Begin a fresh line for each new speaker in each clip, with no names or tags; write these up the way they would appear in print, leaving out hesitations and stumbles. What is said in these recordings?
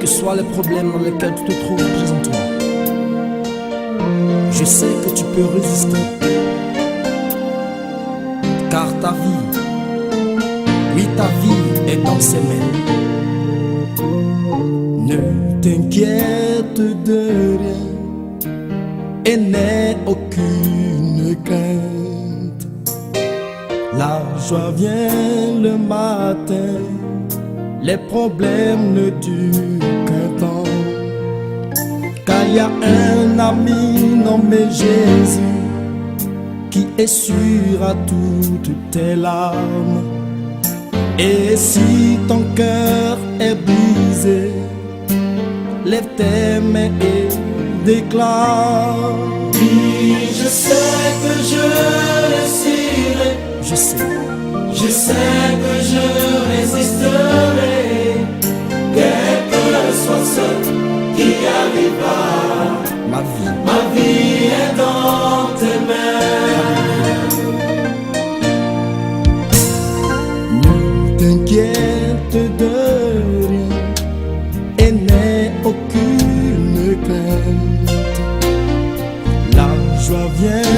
que soient les problèmes dans lesquels tu te trouves présentement, je sais que tu peux résister. Car ta vie, oui ta vie est dans ses mains. Ne t'inquiète de rien et n'aie aucune crainte. La joie vient le matin, les problèmes ne durent qu'un temps. Car il y a un ami nommé Jésus qui essuiera toutes tes larmes. Et si ton cœur est brisé, lève tes mains et déclare:
oui, je sais que je réussirai.
Je sais
que je résisterai, quel que soit ce qui arrivera. Ma vie est dans tes mains.
Ne t'inquiète de rien et n'aie aucune crainte. La joie vient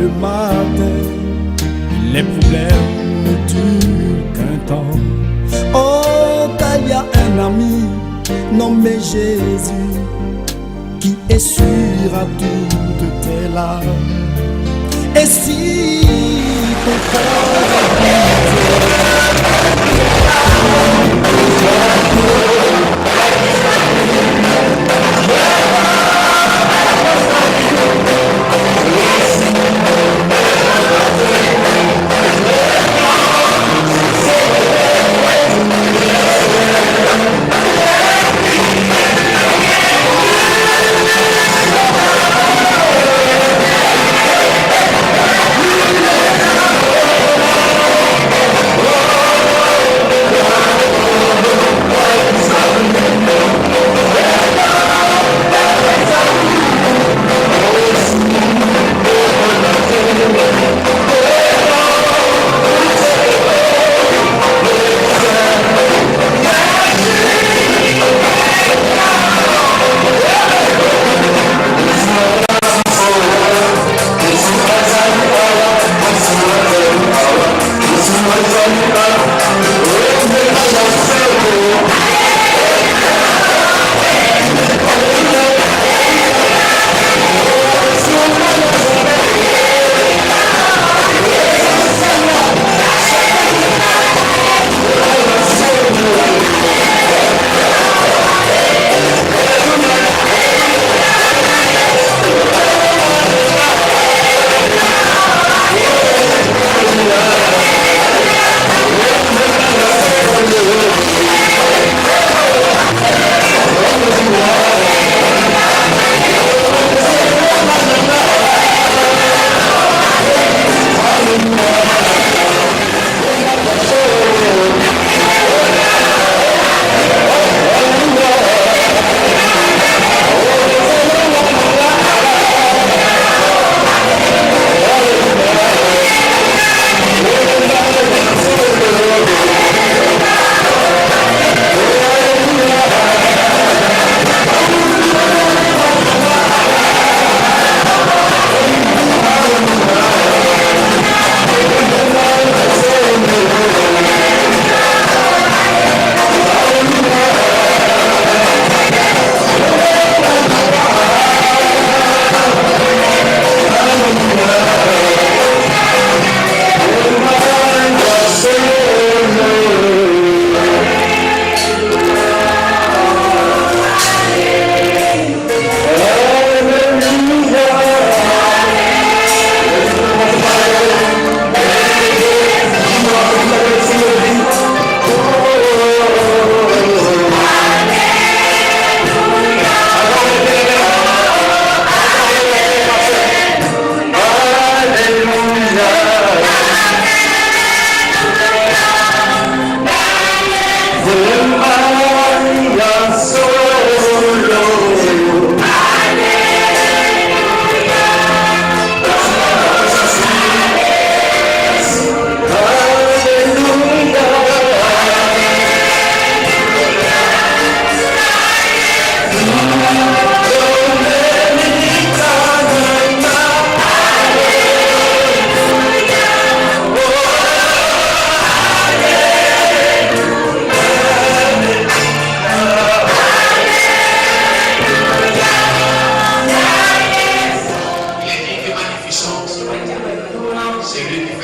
le matin, les problèmes ne durent qu'un temps. Oh, car il y a un ami nommé Jésus qui essuiera toutes tes larmes. Et si ton cœur est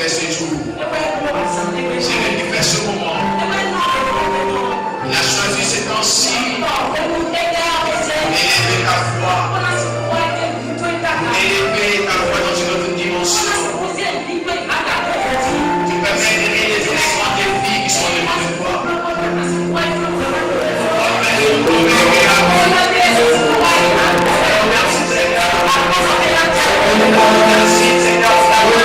fait ce jour. C'est lui qui fait ce moment. Il a choisi ce temps-ci. Élever ta foi. Élever ta foi dans une autre dimension. Tu permets d'aimer les éléments de vie qui sont devant de toi. Merci Seigneur.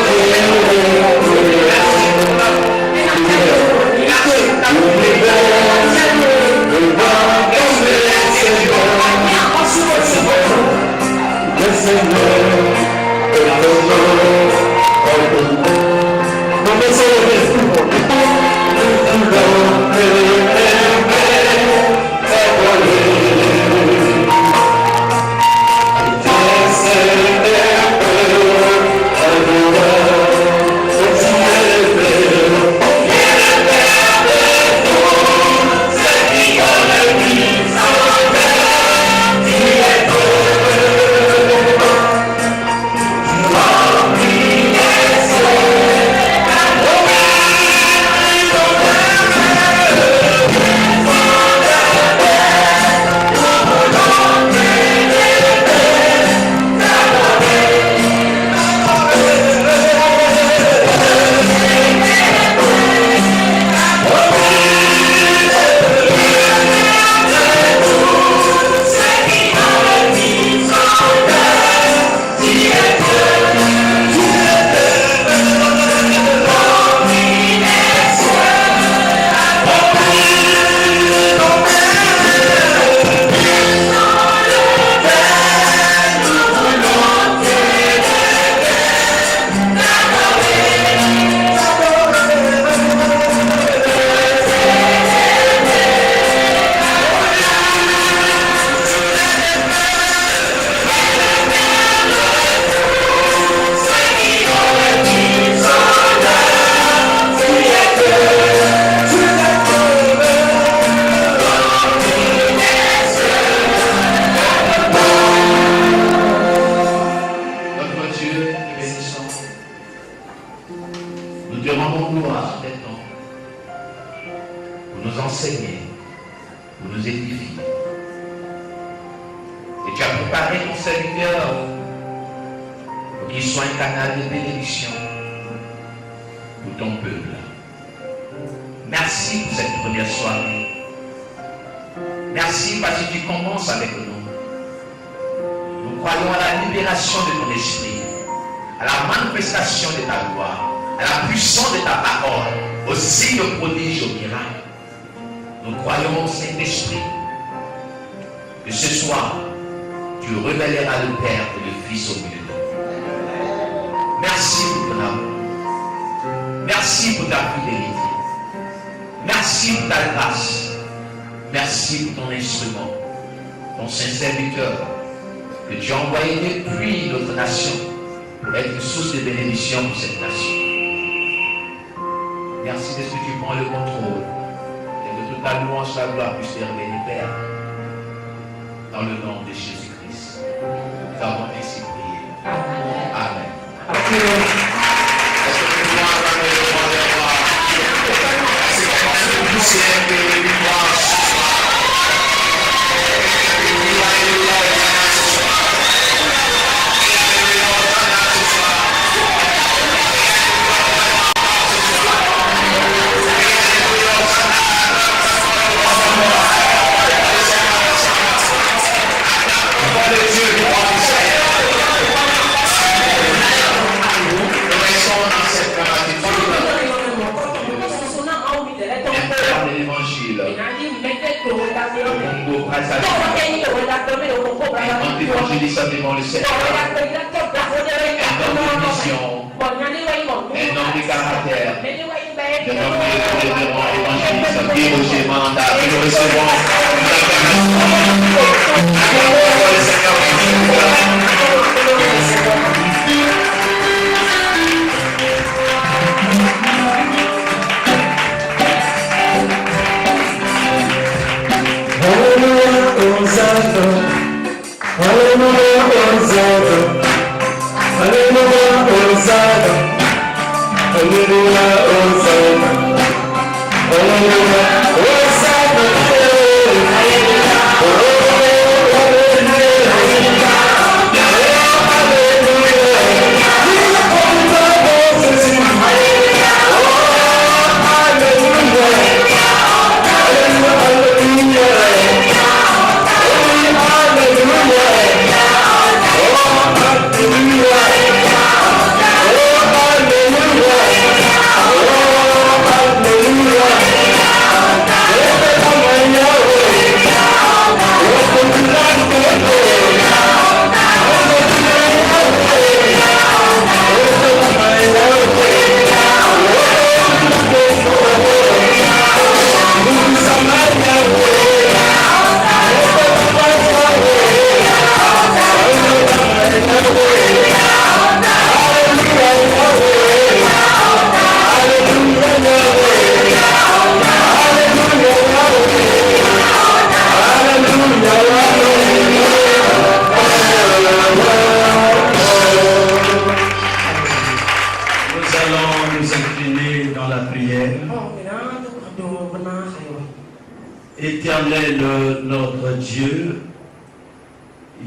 Éternel notre Dieu,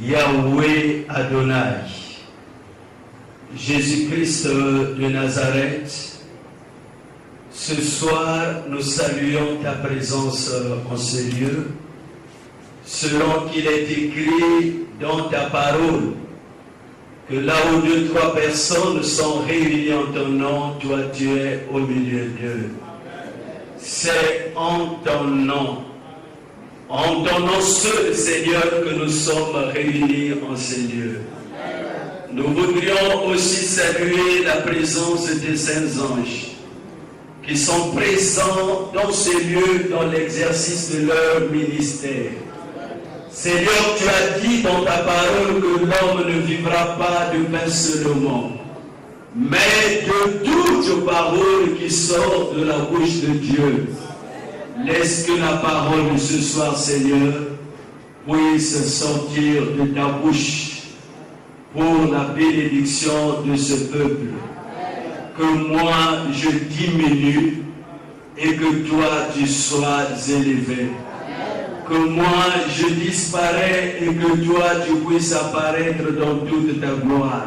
Yahweh Adonai, Jésus-Christ de Nazareth, ce soir nous saluons ta présence en ce lieu, selon qu'il est écrit dans ta parole, que là où 2 ou 3 personnes sont réunies en ton nom, toi tu es au milieu d'eux. C'est en ton nom seul, Seigneur, que nous sommes réunis en ces lieux. Nous voudrions aussi saluer la présence des saints anges qui sont présents dans ces lieux dans l'exercice de leur ministère. Seigneur, tu as dit dans ta parole que l'homme ne vivra pas de pain seulement, mais de toute parole qui sort de la bouche de Dieu. Laisse que la parole de ce soir, Seigneur, puisse sortir de ta bouche pour la bénédiction de ce peuple. Que moi, je diminue et que toi, tu sois élevé. Que moi, je disparais et que toi, tu puisses apparaître dans toute ta gloire.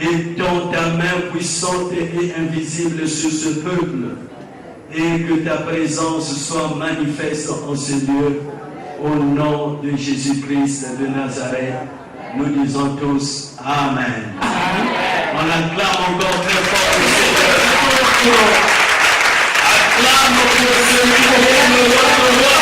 Et dans ta main puissante et invisible sur ce peuple, et que ta présence soit manifeste en ce lieu, au nom de Jésus-Christ de Nazareth. Nous disons tous Amen. On acclame encore très fort le Seigneur. Acclame pour celui qui est notre roi.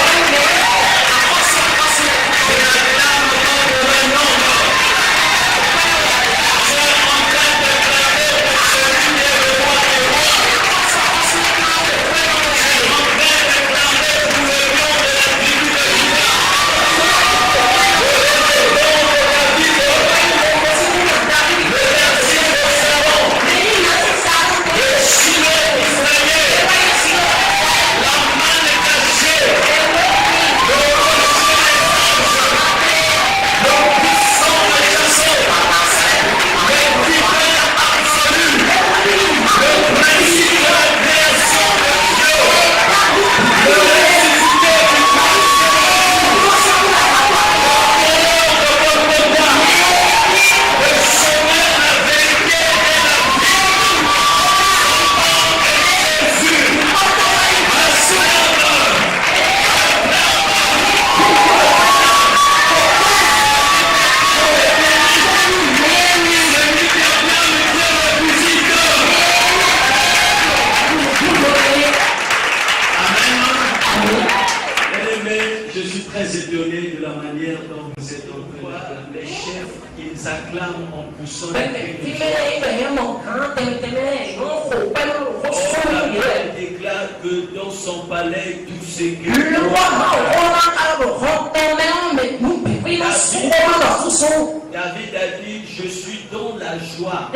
David a dit, je suis dans la joie.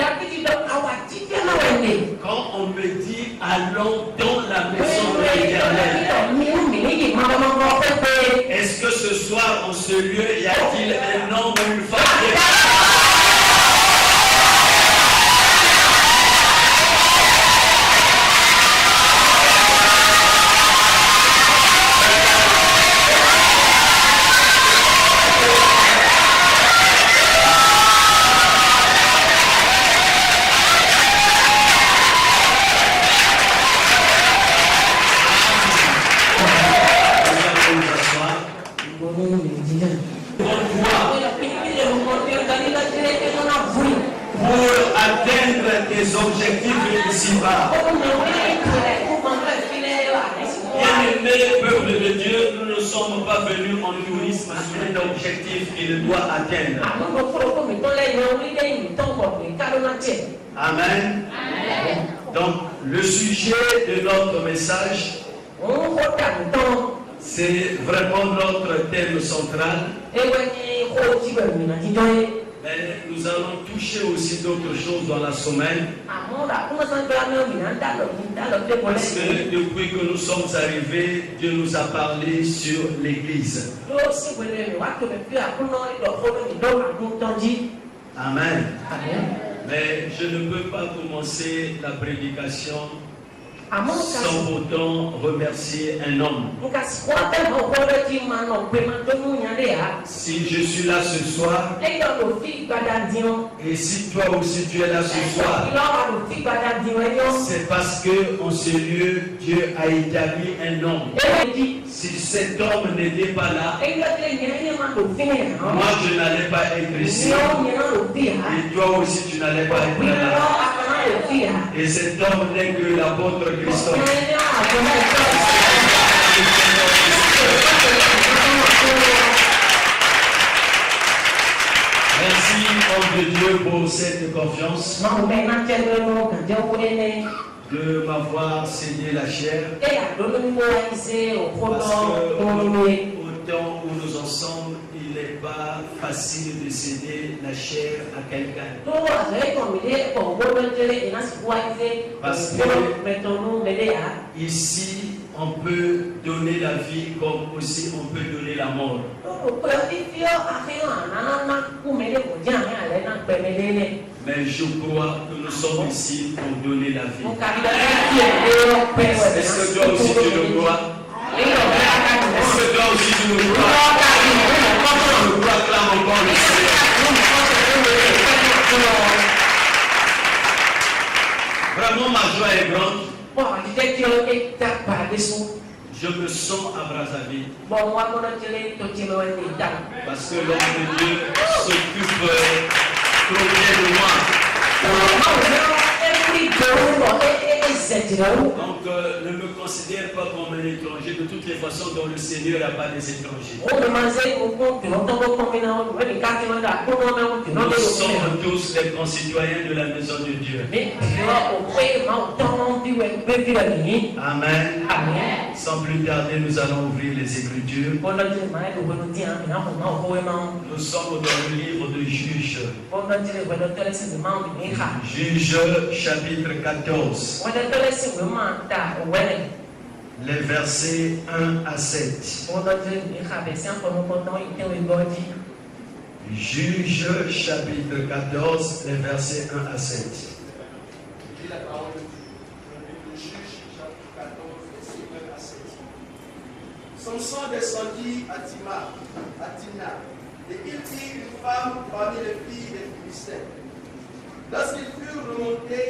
Quand on me dit, allons dans la maison de l'Éternel. Est-ce que ce soir, en ce lieu, y a-t-il un homme ou une femme qui est sommes pas venus en tourisme sur un objectif qu'il doit atteindre. Amen. Donc, le sujet de notre message, c'est vraiment notre thème central. Mais nous allons toucher aussi d'autres choses dans la semaine. Parce que depuis que nous sommes arrivés, Dieu nous a parlé sur l'Église. Amen. Mais je ne peux pas commencer la prédication sans pourtant remercier un homme. Si je suis là ce soir, et si toi aussi tu es là ce soir, c'est parce qu'en ce lieu, Dieu a établi un homme. Si cet homme n'était pas là, moi je n'allais pas être ici. Et toi aussi tu n'allais pas être là. Et cet homme n'est que l'apôtre Christophe. Merci, homme de Dieu, pour cette confiance de m'avoir cédé la chair. Parce que au temps où nous en sommes, il n'est pas facile de céder la chair à quelqu'un. Parce que ici, on peut donner la vie comme aussi on peut donner la mort. Mais je crois que nous sommes ici pour donner la vie. Est-ce que toi aussi tu le crois? Est-ce que toi aussi tu le crois? Je proclame encore le Seigneur. Vraiment, ma joie est grande. Je me sens à Brazzaville. Parce que l'homme de Dieu s'occupe trop bien de moi. Donc ne me considère pas comme un étranger. De toutes les façons, dans le Seigneur, il n'y a pas des étrangers. Nous sommes tous les concitoyens de la maison de Dieu. Amen. Sans plus tarder, nous allons ouvrir les Écritures. Nous sommes dans le livre de Juges. Juges chapitre 14. Les versets 1 à 7. Juges chapitre 14, les versets 1 à 7.
La parole de Juges chapitre 14, verset 1 à 7. Samson descendit à Timna, et il vit une femme parmi les filles des Philistins. Lorsqu'il fut remonté,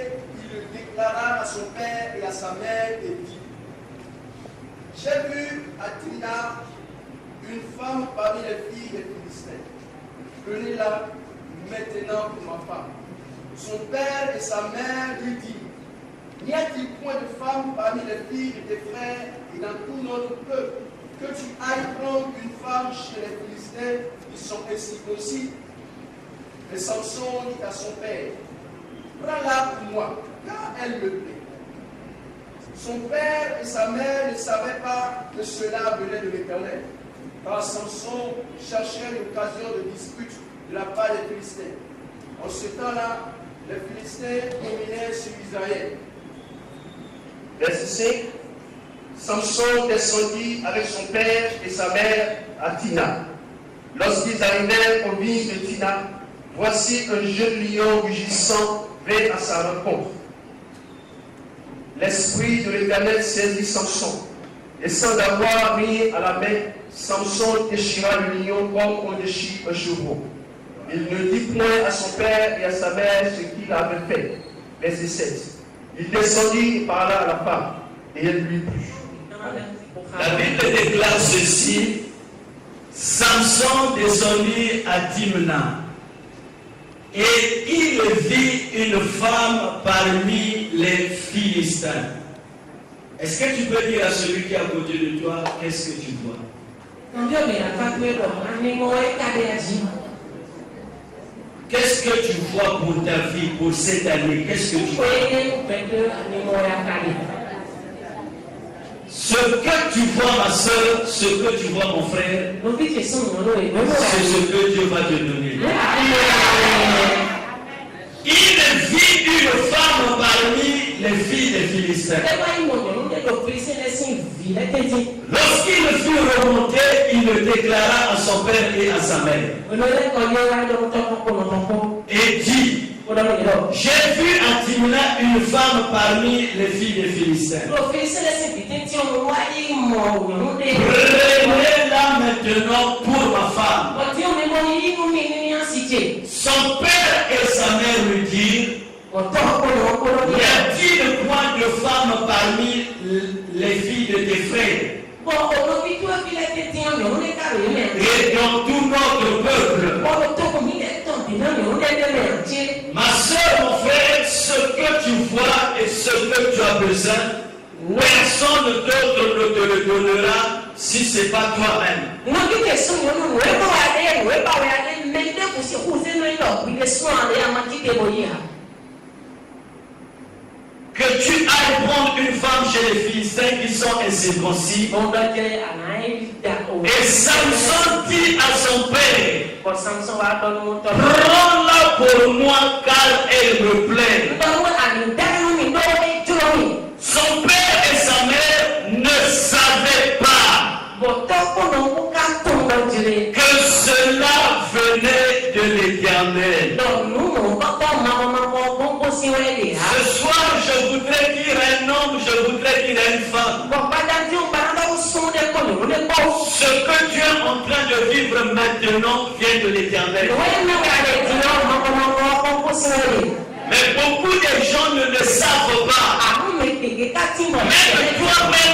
il le déclara à son père et à sa mère et dit: J'ai vu à Timna une femme parmi les filles des Philistins. Prenez-la maintenant pour ma femme. Son père et sa mère lui dirent: N'y a-t-il point de femme parmi les filles de tes frères et dans tout notre peuple que tu ailles prendre une femme chez les Philistins qui sont incirconcis? Et Samson dit à son père: Prends-la pour moi, car elle me plaît. Son père et sa mère ne savaient pas que cela venait de l'Éternel, car Samson cherchait l'occasion de dispute de la part des Philistins. En ce temps-là, les Philistins dominaient sur Israël. Verset 5. Samson descendit avec son père et sa mère à Timna. Lorsqu'ils arrivèrent aux vignes de Timna, voici un jeune lion rugissant vint à sa rencontre. L'esprit de l'Éternel saisit Samson, et sans avoir rien à la main, Samson déchira le lion comme on déchire un chevreau. Il ne dit point à son père et à sa mère ce qu'il avait fait. Verset 7. Il descendit et parla à la femme, et elle lui plut.
La Bible déclare ceci: Samson descendit à Timna, et il vit une femme parmi les Philistins. Est-ce que tu peux dire à celui qui est à côté de toi, qu'est-ce que tu vois? Qu'est-ce que tu vois pour ta vie, pour cette année? Qu'est-ce que tu vois? Ce que tu vois, ma soeur, ce que tu vois, mon frère, c'est ce que Dieu va te donner. Il vit une femme parmi les filles des Philistins. Lorsqu'il fut remonté, il le déclara à son père et à sa mère. Et dit, j'ai vu à Timna une femme parmi les filles des Philistins. Prenez-la maintenant pour ma femme. Son père et sa mère lui dirent, y a-t-il point de femme parmi les filles de tes frères et dans tout notre peuple? Ma soeur, mon frère, ce que tu vois et ce que tu as besoin, personne d'autre ne te le donnera si ce n'est pas toi-même. Que tu ailles prendre une femme chez les Philistins qui sont incirconcis. Et Samson dit à son père, prends-la pour moi car elle me plaît. Son père et sa mère ne savaient pas que cela venait de l'Éternel. Ce soir, je voudrais dire un homme, je voudrais dire une femme. Ce que tu es en train de vivre maintenant vient de l'Éternel. Mais beaucoup de gens ne le savent pas. Même toi-même,